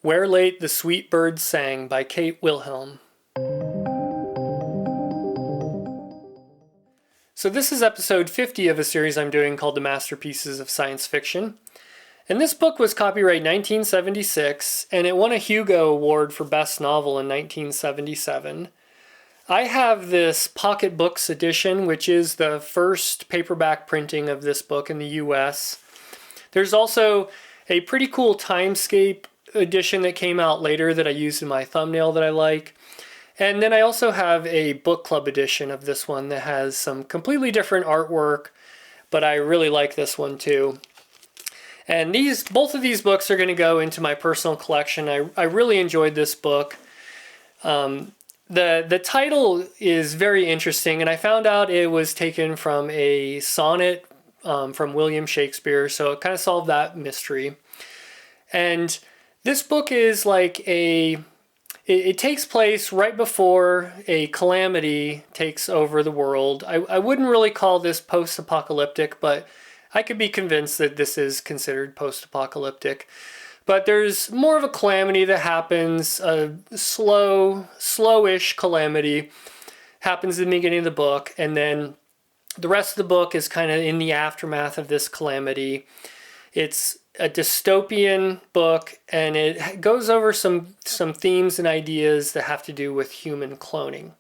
Where Late the Sweet Birds Sang by Kate Wilhelm. So this is episode 50 of a series I'm doing called The Masterpieces of Science Fiction. And this book was copyright 1976, and it won a Hugo Award for Best Novel in 1977. I have this Pocket Books edition, which is the first paperback printing of this book in the US. There's also a pretty cool Timescape edition that came out later that I used in my thumbnail that I like. And then I also have a book club edition of this one that has some completely different artwork, but I really like this one too. And both of these books are going to go into my personal collection. I really enjoyed this book. The title is very interesting, and I found out it was taken from a sonnet from William Shakespeare, so it kind of solved that mystery. And this book is like it takes place right before a calamity takes over the world. I wouldn't really call this post-apocalyptic, but I could be convinced that this is considered post-apocalyptic. But there's more of a calamity that happens, a slowish calamity happens at the beginning of the book, and then the rest of the book is kind of in the aftermath of this calamity. It's a dystopian book, and it goes over some themes and ideas that have to do with human cloning.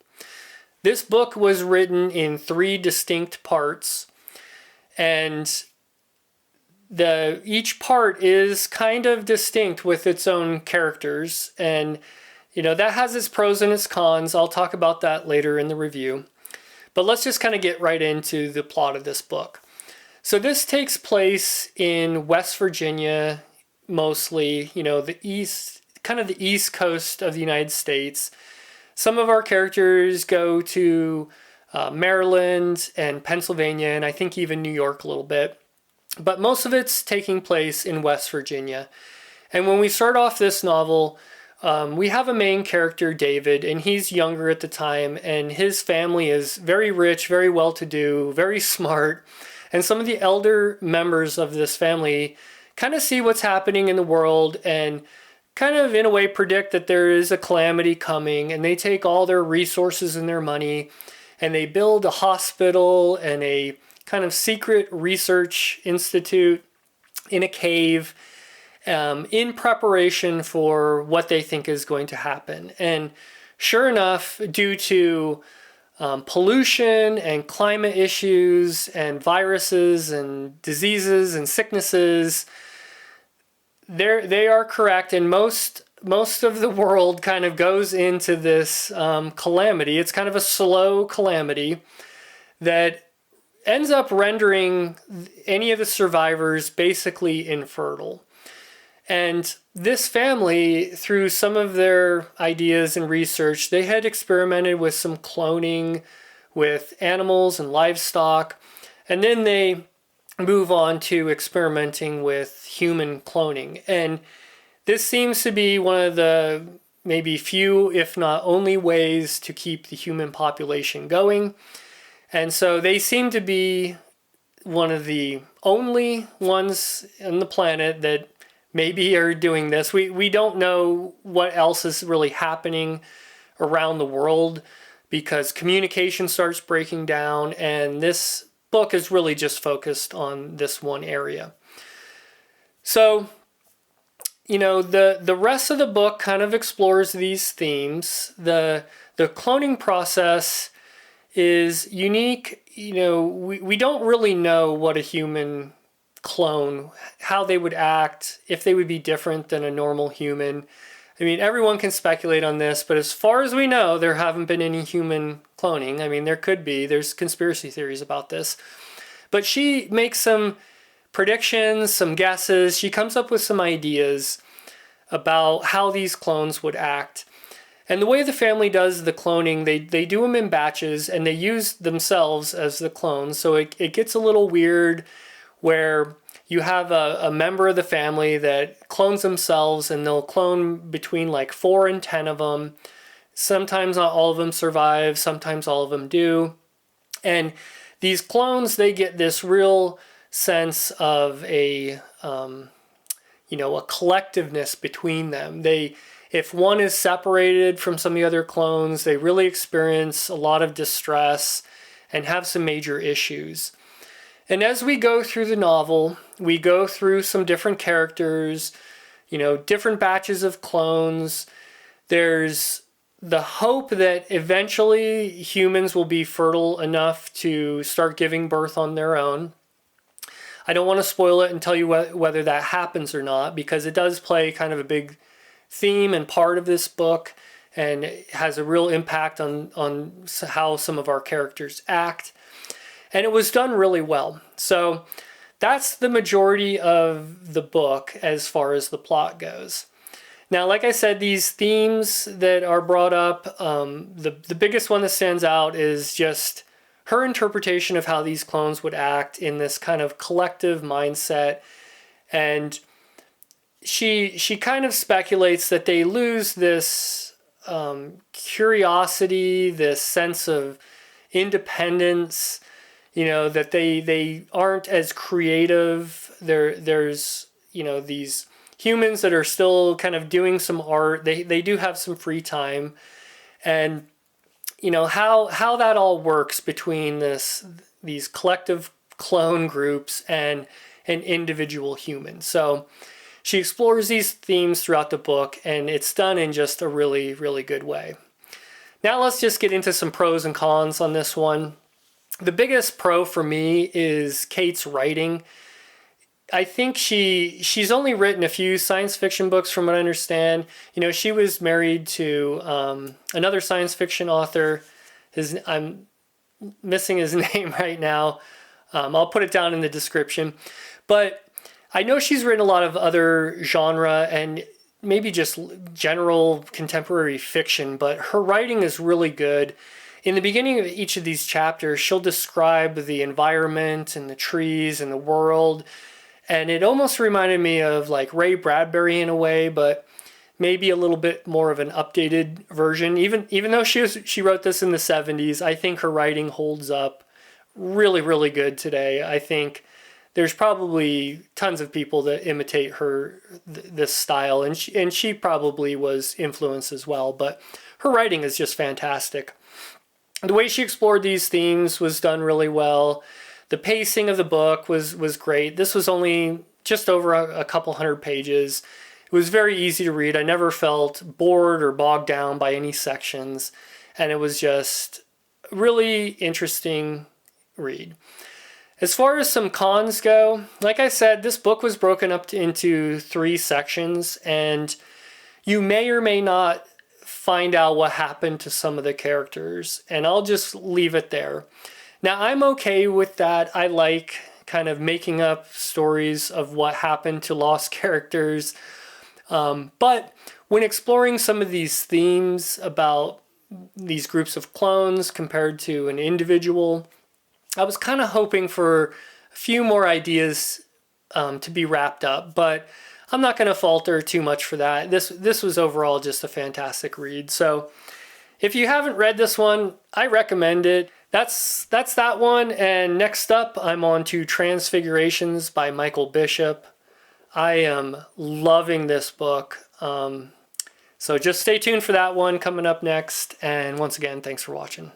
This book was written in 3 distinct parts, and each part is kind of distinct with its own characters, and that has its pros and its cons. I'll talk about that later in the review. But let's just kind of get right into the plot of this book. So this takes place in West Virginia, mostly, the east coast of the United States. Some of our characters go to Maryland and Pennsylvania, and I think even New York a little bit. But most of it's taking place in West Virginia. And when we start off this novel, we have a main character, David, and he's younger at the time, and his family is very rich, very well-to-do, very smart. And some of the elder members of this family kind of see what's happening in the world and kind of, in a way, predict that there is a calamity coming. And they take all their resources and their money, and they build a hospital and a kind of secret research institute in a cave in preparation for what they think is going to happen. And sure enough, due to pollution and climate issues and viruses and diseases and sicknesses, they are correct, and most of the world kind of goes into this calamity. It's kind of a slow calamity that ends up rendering any of the survivors basically infertile. And this family, through some of their ideas and research, they had experimented with some cloning with animals and livestock, and then they move on to experimenting with human cloning. And this seems to be one of the maybe few, if not only, ways to keep the human population going. And so they seem to be one of the only ones on the planet that maybe are doing this. We don't know what else is really happening around the world because communication starts breaking down, and this book is really just focused on this one area. So, the rest of the book kind of explores these themes. The cloning process is unique. We don't really know what a human clone, how they would act, if they would be different than a normal human. I mean, everyone can speculate on this, but as far as we know, there haven't been any human cloning. I mean, there could be. There's conspiracy theories about this. But she makes some predictions, some guesses. She comes up with some ideas about how these clones would act. And the way the family does the cloning, they do them in batches, and they use themselves as the clones. So it gets a little weird where you have a member of the family that clones themselves, and they'll clone between like 4 and 10 of them. Sometimes not all of them survive, sometimes all of them do. And these clones, they get this real sense of a a collectiveness between them. If one is separated from some of the other clones, they really experience a lot of distress and have some major issues. And as we go through the novel, we go through some different characters, different batches of clones. There's the hope that eventually humans will be fertile enough to start giving birth on their own. I don't want to spoil it and tell you whether that happens or not, because it does play kind of a big theme and part of this book, and it has a real impact on how some of our characters act. And it was done really well. So that's the majority of the book as far as the plot goes. Now, like I said, these themes that are brought up, the biggest one that stands out is just her interpretation of how these clones would act in this kind of collective mindset. And she kind of speculates that they lose this curiosity, this sense of independence, that they aren't as creative. There's these humans that are still kind of doing some art. They do have some free time. And how that all works between these collective clone groups and an individual human. So she explores these themes throughout the book, and it's done in just a really, really good way. Now let's just get into some pros and cons on this one. The biggest pro for me is Kate's writing. I think she's only written a few science fiction books from what I understand. She was married to another science fiction author. I'm missing his name right now. I'll put it down in the description. But I know she's written a lot of other genre and maybe just general contemporary fiction, but her writing is really good. In the beginning of each of these chapters, she'll describe the environment and the trees and the world. And it almost reminded me of like Ray Bradbury in a way, but maybe a little bit more of an updated version. Even though she wrote this in the 70s, I think her writing holds up really, really good today. I think there's probably tons of people that imitate this style, and she probably was influenced as well, but her writing is just fantastic. The way she explored these themes was done really well. The pacing of the book was great. This was only just over a couple hundred pages. It was very easy to read. I never felt bored or bogged down by any sections, and it was just a really interesting read. As far as some cons go, like I said, this book was broken up into 3 sections, and you may or may not find out what happened to some of the characters, and I'll just leave it there. Now, I'm okay with that. I like kind of making up stories of what happened to lost characters. But when exploring some of these themes about these groups of clones compared to an individual, I was kind of hoping for a few more ideas to be wrapped up, but I'm not going to falter too much for that. This was overall just a fantastic read. So if you haven't read this one, I recommend it. That's that one. And next up, I'm on to Transfigurations by Michael Bishop. I am loving this book. So just stay tuned for that one coming up next. And once again, thanks for watching.